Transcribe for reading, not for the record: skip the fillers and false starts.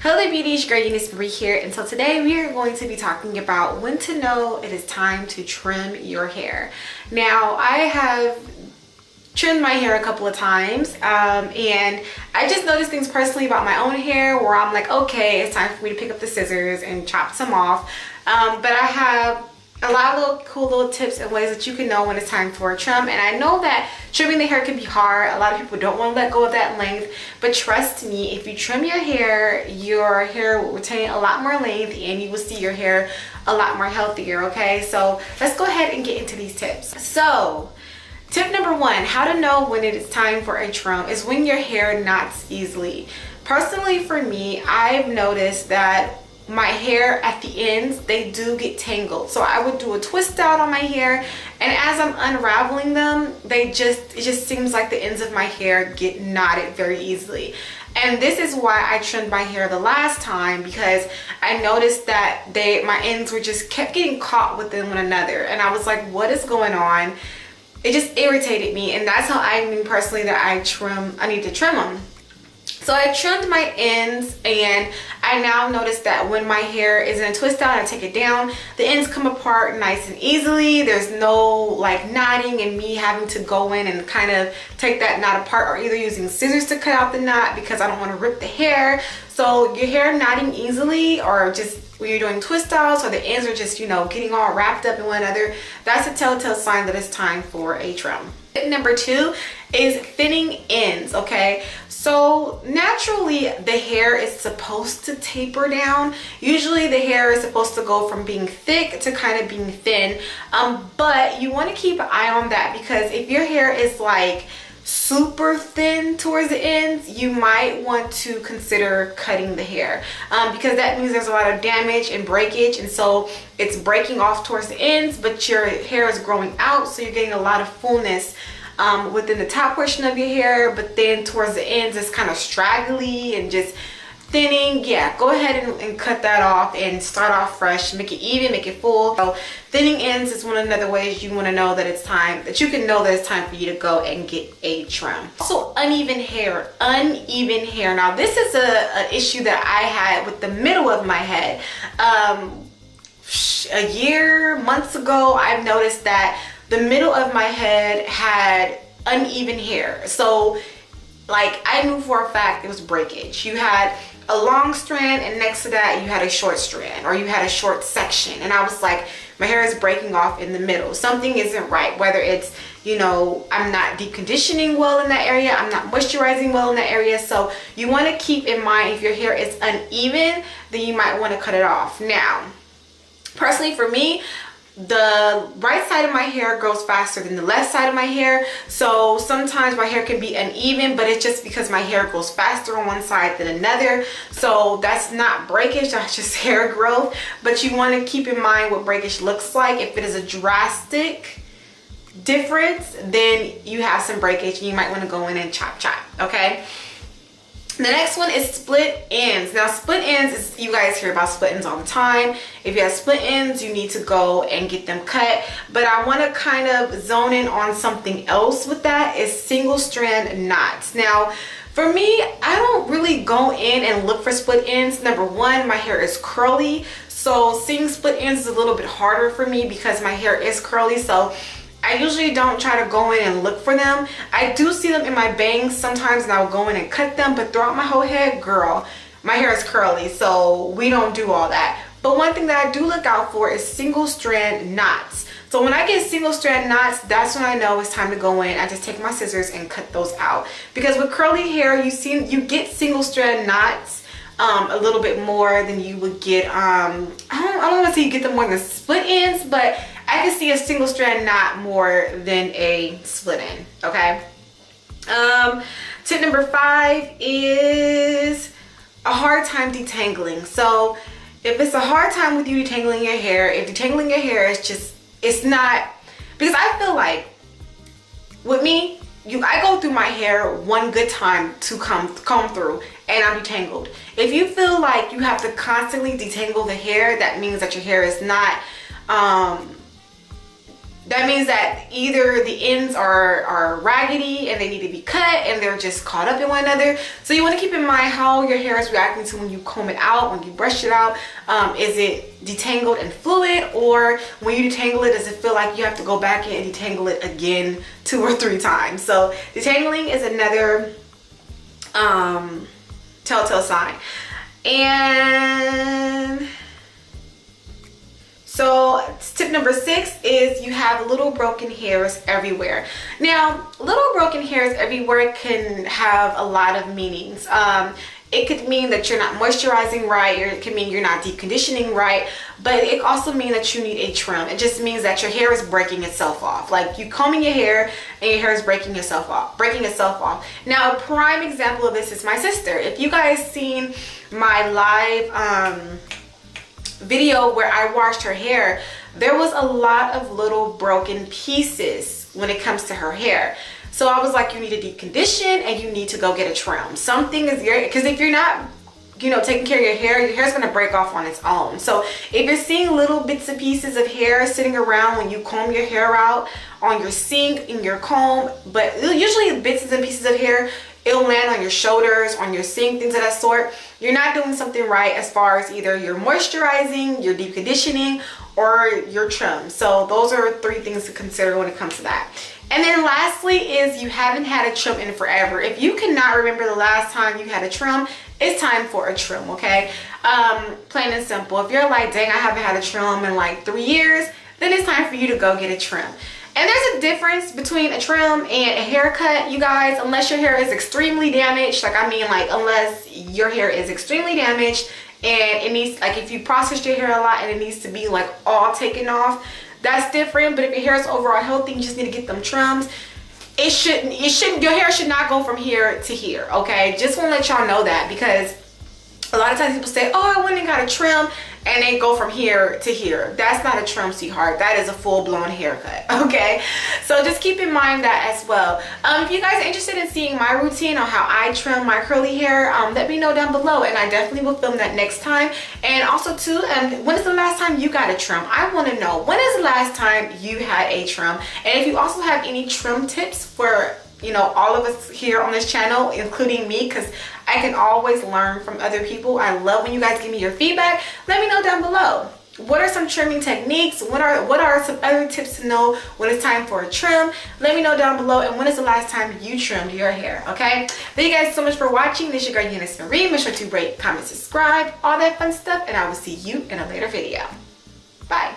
Hello there beauties, your girl Euniycemari here, and so today we are going to be talking about when to know it is time to trim your hair. Now I have trimmed my hair a couple of times and I just noticed things personally about my own hair where I'm like, okay, it's time for me to pick up the scissors and chop some off, but I have a lot of cool little tips and ways that you can know when it's time for a trim. And I know that trimming the hair can be hard. A lot of people don't want to let go of that length, but trust me, if you trim your hair will retain a lot more length and you will see your hair a lot more healthier. Okay, so let's go ahead and get into these tips. So tip number one, how to know when it is time for a trim is when your hair knots easily. Personally for me, I've noticed that my hair at the ends, they do get tangled. So I would do a twist out on my hair, and as I'm unraveling them, it just seems like the ends of my hair get knotted very easily. And this is why I trimmed my hair the last time, because I noticed that my ends were just kept getting caught within one another, and I was like, what is going on? It just irritated me, and that's how I knew personally that I need to trim them. So I trimmed my ends, and I now notice that when my hair is in a twist out and I take it down, the ends come apart nice and easily. There's no like knotting and me having to go in and kind of take that knot apart, or either using scissors to cut out the knot because I don't want to rip the hair. So your hair knotting easily, or just when you're doing twist outs, or the ends are just, you know, getting all wrapped up in one another, that's a telltale sign that it's time for a trim. Tip number two is thinning ends. Okay, so naturally the hair is supposed to taper down. Usually the hair is supposed to go from being thick to kind of being thin, but you want to keep an eye on that, because if your hair is like super thin towards the ends, you might want to consider cutting the hair, because that means there's a lot of damage and breakage, and so it's breaking off towards the ends, but your hair is growing out, so you're getting a lot of fullness within the top portion of your hair, but then towards the ends it's kind of straggly and just thinning. Yeah, go ahead and cut that off and start off fresh. Make it even, make it full. So thinning ends is one of the other ways you want to know that it's time, that you can know that it's time for you to go and get a trim. Also, uneven hair. Now this is an issue that I had with the middle of my head. Months ago, I've noticed that the middle of my head had uneven hair. So like, I knew for a fact it was breakage. You had a long strand, and next to that you had a short strand, or you had a short section, and I was like, my hair is breaking off in the middle. Something isn't right, whether it's, you know, I'm not deep conditioning well in that area, I'm not moisturizing well in that area. So you want to keep in mind, if your hair is uneven, then you might want to cut it off. Now personally for me, the right side of my hair grows faster than the left side of my hair, so sometimes my hair can be uneven, but it's just because my hair grows faster on one side than another. So that's not breakage, that's just hair growth. But you want to keep in mind what breakage looks like. If it is a drastic difference, then you have some breakage and you might want to go in and chop. Okay, the next one is split ends. Now split ends is, you guys hear about split ends all the time. If you have split ends, you need to go and get them cut. But I want to kind of zone in on something else with that, is single strand knots. Now for me, I don't really go in and look for split ends. Number one, my hair is curly, so seeing split ends is a little bit harder for me because my hair is curly. So I usually don't try to go in and look for them. I do see them in my bangs sometimes, and I'll go in and cut them, but throughout my whole head, girl, my hair is curly, so we don't do all that. But one thing that I do look out for is single strand knots. So when I get single strand knots, that's when I know it's time to go in. I just take my scissors and cut those out, because with curly hair, you get single strand knots a little bit more than you would get, I don't want to say you get them more than split ends, but I can see a single strand knot more than a split end. Okay, tip number 5 is a hard time detangling. So if it's a hard time with you detangling your hair, if detangling your hair is just, it's not, because I feel like with me, I go through my hair one good time to comb through and I'm detangled. If you feel like you have to constantly detangle the hair, that means that your hair is not that means that either the ends are raggedy and they need to be cut and they're just caught up in one another. So you want to keep in mind how your hair is reacting to when you comb it out, when you brush it out. Is it detangled and fluid, or when you detangle it, does it feel like you have to go back in and detangle it again 2 or 3 times? So detangling is another telltale sign. And so tip number 6 is you have little broken hairs everywhere. Now, little broken hairs everywhere can have a lot of meanings. It could mean that you're not moisturizing right, or it could mean you're not deep conditioning right, but it also means that you need a trim. It just means that your hair is breaking itself off. Like you combing your hair and your hair is breaking itself off. Now, a prime example of this is my sister. If you guys seen my live video where I washed her hair, there was a lot of little broken pieces when it comes to her hair. So I was like, you need to deep condition and you need to go get a trim. Something is your, because if you're not, you know, taking care of your hair's going to break off on its own. So if you're seeing little bits and pieces of hair sitting around when you comb your hair out on your sink, in your comb, but usually bits and pieces of hair, it'll land on your shoulders, on your sink, things of that sort. You're not doing something right as far as either your moisturizing, your deep conditioning, or your trim. So those are 3 things to consider when it comes to that. And then lastly is you haven't had a trim in forever. If you cannot remember the last time you had a trim, it's time for a trim, okay? Plain and simple. If you're like, dang, I haven't had a trim in like 3 years, then it's time for you to go get a trim. And there's a difference between a trim and a haircut, you guys, unless your hair is extremely damaged. Like, I mean, like, unless your hair is extremely damaged and it needs, like, if you processed your hair a lot and it needs to be like all taken off, that's different. But if your hair is overall healthy, you just need to get them trims. Your hair should not go from here to here, okay? Just want to let y'all know that, because a lot of times people say, oh, I went and got a trim, and they go from here to here. That's not a trim, sweetheart. That is a full-blown haircut, okay? So just keep in mind that as well. If you guys are interested in seeing my routine on how I trim my curly hair, let me know down below, and I definitely will film that next time. And also too, when is the last time you got a trim? I want to know, when is the last time you had a trim? And if you also have any trim tips for, you know, all of us here on this channel, including me, because I can always learn from other people. I love when you guys give me your feedback. Let me know down below. What are some trimming techniques? What are some other tips to know when it's time for a trim? Let me know down below. And when is the last time you trimmed your hair, okay? Thank you guys so much for watching. This is your girl, Euniycemari. Make sure to rate, comment, subscribe, all that fun stuff. And I will see you in a later video. Bye.